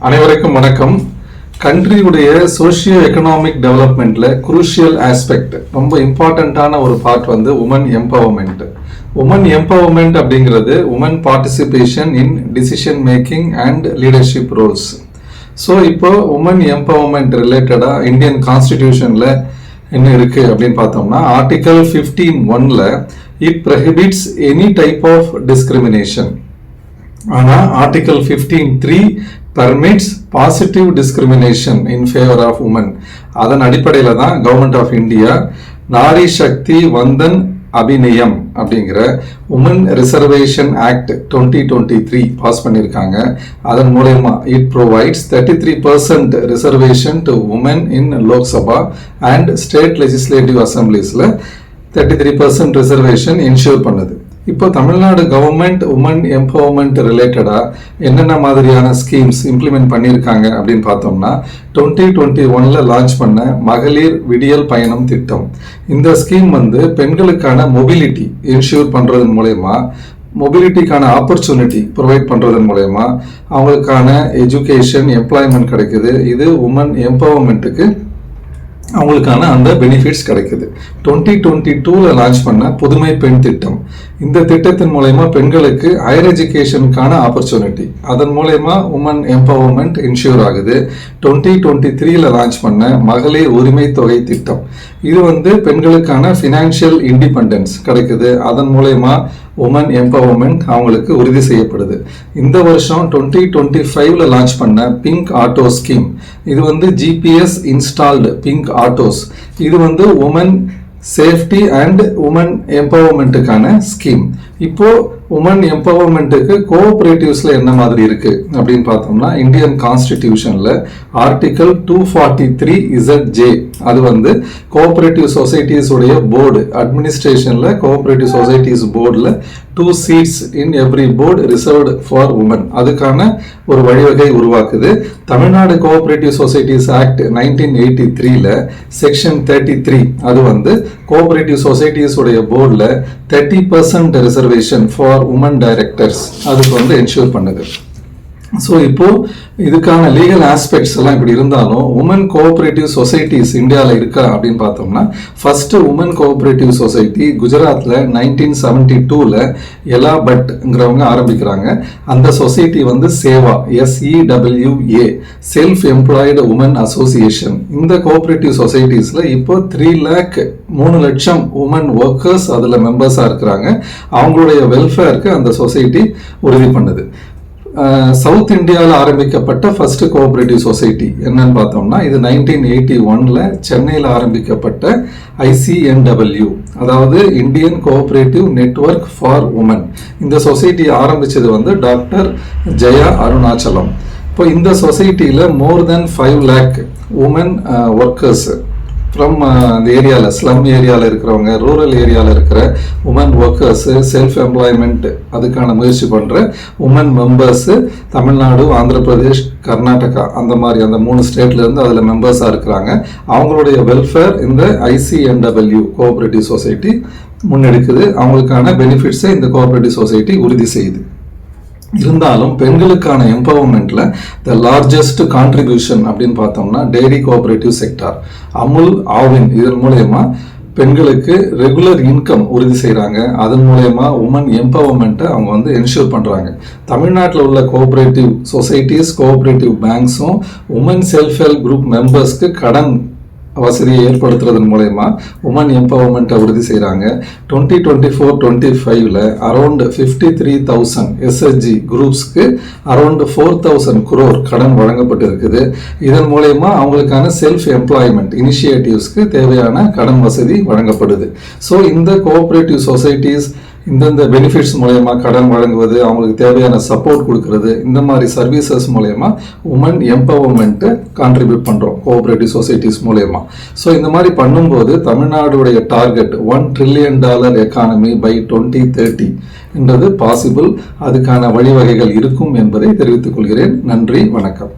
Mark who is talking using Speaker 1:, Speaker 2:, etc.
Speaker 1: அனைவருக்கும் வணக்கம். கண்ட்ரியுடைய சோஷியோ எக்கனாமிக் டெவலப்மெண்ட்ல குரூஷியல் ஆஸ்பெக்ட், ரொம்ப இம்பார்ட்டண்ட்டான ஒரு பார்ட் வந்து உமன் எம்பவர்மெண்ட். உமன் எம்பவர்மெண்ட் அப்படிங்கிறது woman participation in decision making and leadership roles. So இப்போ உமன் எம்பவர்மெண்ட் ரிலேட்டடாக இந்தியன் கான்ஸ்டிடியூஷனில் என்ன இருக்கு அப்படின்னு பார்த்தோம்னா, ஆர்டிகல் 15(1)ல it prohibits any type of discrimination. ஆனால் article 15(3) permits positive discrimination in favor of women. அதன் அடிப்படையில் தான் government of India Nari Shakti வந்தன் அபிநயம் அப்படிங்கிற உமன் ரிசர்வேஷன் ஆக்ட் 2023 பாஸ் பண்ணியிருக்காங்க. அதன் மூலமா it provides 33% reservation to woman in Lok Sabha and state legislative அசம்பிளிஸ்ல 33% ரிசர்வேஷன் என்ஷூர் பண்ணுது. இப்போ தமிழ்நாடு கவர்மெண்ட் உமன் எம்பவர்மெண்ட் ரிலேட்டடா என்னென்ன மாதிரியான ஸ்கீம்ஸ் இம்ப்ளிமெண்ட் பண்ணியிருக்காங்க அப்படின்னு பார்த்தோம்னா, 2021ல லான்ச் பண்ண மகளிர் விடியல் பயணம் திட்டம். இந்த ஸ்கீம் வந்து பெண்களுக்கான மொபிலிட்டி என்ஷூர் பண்றதன் மூலயமா, மொபிலிட்டிக்கான ஆப்பர்ச்சுனிட்டி ப்ரொவைட் பண்ணுறதன் மூலயமா அவங்களுக்கான எஜுகேஷன், எம்ப்ளாய்மெண்ட் கிடைக்குது. இது உமன் எம்பவர்மெண்ட்டுக்கு அவங்களுக்கான அந்த பெனிஃபிட்ஸ் கிடைக்குது. 2022ல லான்ச் பண்ண புதுமை பெண் திட்டம். இந்த திட்டத்தின் மூலயமா பெண்களுக்கு ஹையர் எஜுகேஷனுக்கான ஆப்பர்ச்சுனிட்டி, அதன் மூலயமா உமன் எம்பவர்மெண்ட் இன்ஷூர் ஆகுது. 2023ல லான்ச் பண்ண மகளிர் உரிமை தொகை திட்டம். இது வந்து பெண்களுக்கான ஃபினான்ஷியல் இண்டிபெண்டன்ஸ் கிடைக்குது. அதன் மூலயமா உமன் எம்பவர்மெண்ட் அவங்களுக்கு உறுதி செய்யப்படுது. இந்த வருஷம் 2025ல லான்ச் பண்ண பிங்க் ஆட்டோ ஸ்கீம். இது வந்து ஜிபிஎஸ் இன்ஸ்டால்டு பிங்க் ஆட்டோஸ். இது வந்து உமன் சேஃப்டி அண்ட் உமன் எம்பவர்மெண்ட்டுக்கான ஸ்கீம். இப்போ உமன் எம்பவர்மெண்ட்டுக்கு கோஆபரேட்டிவ்ஸ்ல என்ன மாதிரி இருக்கு அப்படின்னு பார்த்தோம்னா, இந்தியன் கான்ஸ்டிடியூஷன்ல ஆர்டிகல் 243(ZJ) அது வந்து கோஆபரேட்டிவ் சொசைட்டிஸ் உடைய போர்டு அட்மினிஸ்ட்ரேஷன்ல, கோஆபரேட்டிவ் சொசைட்டிஸ் போர்டுல 2 seats in every board reserved for women. அதுக்கான ஒரு வழிவகை உருவாக்குது. தமிழ்நாடு கோஆபரேட்டிவ் சொசைட்டிஸ் ஆக்ட் 1983ல செக்ஷன் 33 அது வந்து கோஆபரேட்டிவ் சொசைட்டிஸ் உடைய போர்டுல 30% ரிசர்வேஷன் ஃபார் உமன் டைரக்டர்ஸ் அதுக்கு வந்து என்ஷூர் பண்ணுது. ஸோ இப்போ இதுக்கான லீகல் ஆஸ்பெக்ட்ஸ் எல்லாம் இப்படி இருந்தாலும் உமன் கோஆபரேட்டிவ் சொசைட்டிஸ் இந்தியாவில் இருக்கா அப்படின்னு பார்த்தோம்னா, ஃபர்ஸ்ட் உமன் கோஆபரேட்டிவ் சொசைட்டி குஜராத்ல 1972ல எலா பட்ங்கிறவங்க ஆரம்பிக்கிறாங்க. அந்த சொசைட்டி வந்து சேவா, SEWA, self employed women association. இந்த கோஆபரேட்டிவ் சொசைட்டிஸ்ல இப்போ 3 லட்சம் உமன் ஒர்க்கர்ஸ் அதுல மெம்பர்ஸா இருக்கிறாங்க. அவங்களுடைய வெல்ஃபேருக்கு அந்த சொசைட்டி உறுதி பண்ணுது. சவுத் இந்தியாவில் ஆரம்பிக்கப்பட்ட ஃபர்ஸ்ட் கோஆபரேட்டிவ் சொசைட்டி என்னன்னு பார்த்தோம்னா, இது 1981ல சென்னையில் ஆரம்பிக்கப்பட்ட ICNW, அதாவது Indian cooperative network for women. இந்த சொசைட்டி ஆரம்பிச்சது வந்து டாக்டர் ஜெயா அருணாச்சலம். இப்போ இந்த சொசைட்டியில் more than 5 lakh women workers from அந்த ஏரியாவில், ஸ்லம் ஏரியாவில் இருக்கிறவங்க, ரூரல் ஏரியாவில் இருக்கிற உமன் ஒர்க்கர்ஸு, செல்ஃப் எம்ப்ளாய்மெண்ட் அதுக்கான முயற்சி பண்ணுற உமன் மெம்பர்ஸு தமிழ்நாடு, ஆந்திர பிரதேஷ், கர்நாடகா அந்த மாதிரி அந்த 3 ஸ்டேட்லேருந்து அதில் மெம்பர்ஸாக இருக்கிறாங்க. அவங்களுடைய வெல்ஃபேர் இந்த ICNW கோஆபரேட்டிவ் சொசைட்டி முன்னெடுக்குது. அவங்களுக்கான பெனிஃபிட்ஸை இந்த கோஆபரேட்டிவ் சொசைட்டி உறுதி செய்யுது. இருந்தாலும் பெண்களுக்கான எம்பவர்மெண்ட்ல த லார்ஜஸ்ட் கான்ட்ரிபியூஷன் அப்படின்னு பார்த்தோம்னா dairy cooperative sector, Amul, Aavin. இதன் மூலயமா பெண்களுக்கு ரெகுலர் இன்கம் உறுதி செய்கிறாங்க. அதன் மூலயமா உமன் எம்பவர்மெண்ட்டை அவங்க வந்து என்ஷூர் பண்ணுறாங்க. தமிழ்நாட்டில் உள்ள கோஆபரேட்டிவ் சொசைட்டிஸ், கோஆபரேட்டிவ் பேங்க்ஸும் உமன் செல்ஃப் ஹெல்ப் குரூப் மெம்பர்ஸ்க்கு கடன் வசதியை ஏற்படுத்துறதன் மூலயமா உமன் எம்பவர்மெண்ட்டை உறுதி செய்கிறாங்க. 2024-25ல அரௌண்ட் 53,000 SHG குரூப்ஸ்க்கு அரௌண்ட் 4,000 crore கடன் வழங்கப்பட்டு இருக்குது. இதன் மூலயமா அவங்களுக்கான செல்ஃப் எம்ப்ளாய்மெண்ட் இனிஷியேட்டிவ்ஸ்க்கு தேவையான கடன் வசதி வழங்கப்படுது. ஸோ இந்த கோஆபரேட்டிவ் சொசைட்டிஸ் இந்தந்த பெனிஃபிட்ஸ் மூலயமா கடன் வழங்குவது, அவங்களுக்கு தேவையான சப்போர்ட் கொடுக்கறது, இந்த மாதிரி சர்வீசஸ் மூலயமா உமன் எம்பவர்மெண்ட்டை கான்ட்ரிபியூட் பண்ணுறோம் கோஆபரேட்டிவ் சொசைட்டிஸ் மூலயமா. ஸோ இந்த மாதிரி பண்ணும்போது தமிழ்நாடுடைய டார்கெட் $1 trillion எக்கானமி பை 2030 என்றது பாசிபிள். அதுக்கான வழிவகைகள் இருக்கும் என்பதை தெரிவித்துக் கொள்கிறேன். நன்றி, வணக்கம்.